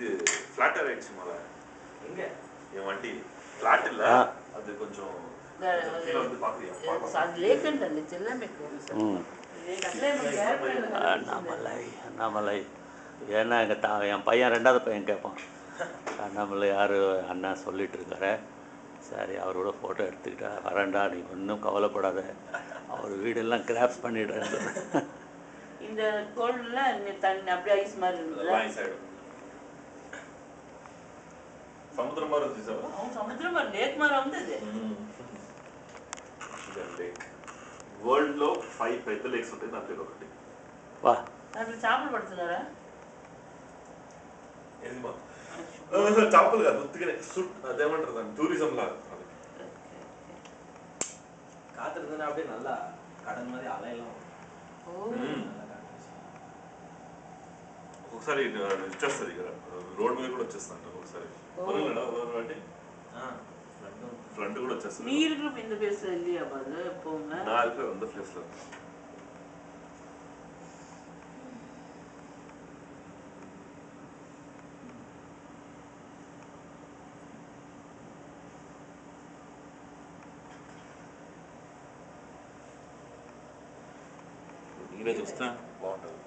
இது ஃப்ளாட்டர் ஆயிடுச்சு மலை. எங்க என் வண்டி ஃப்ளாட் இல்ல, அது கொஞ்சம் கீழ வந்து பாக்குறியா? அது லேக்கண்ட் அந்த செல்லமேக்கு. அண்ணாமலை ஏன்னா என் பையன் 2வது பையன் கேட்பான், அண்ணாமலை யார் அண்ணா சொல்லிட்டு இருக்காரு. சரி அவரோட ஃபோட்டோ எடுத்துக்கிட்டா வரேன்டா, நீ ஒன்றும் கவலைப்படாத, அவர் வீடெல்லாம் கிராப்ஸ் பண்ணிடுறேன். இந்த கோல்டுலாம் தண்ணி அப்படியே ஐஸ் மாதிரி இருந்தது. ஐஸ் ஆயிடும். சமுத்திரம் மாதிரி இருந்துச்சு சார். சமுத்திரம் மாதிரி லேக் மாதிரி வந்தது. லேக் వరల్డ్ లో 5 పెద్ద లేక్స్ ఉంటాయి, దాంట్లో ఒకటి. వా దాంట్లో చేపలు పడుతున్నారా? ఏదిమా చేపలు కాదు, ఉత్తిగానే అదేమంటారు దాన్ని, టూరిజం లాగా. காத்திருந்தா அப்படியே நல்லா கடல் மாதிரி அலையெல்லாம். ఒకసారి వచ్చేస్తుంది ఇక్కడ రోడ్ మీద కూడా వచ్చేస్తాను ఒకసారి. వాటి ஃப்ரண்ட் கூட వచ్చేస్తుంది. நீ இருக்கிற இந்த பிளேஸ்ல இல்லையா பாரு எப்பவுமே? நான் இருக்கிற அந்த பிளேஸ்ல. నీరే చూస్తా బాగుంటుంది.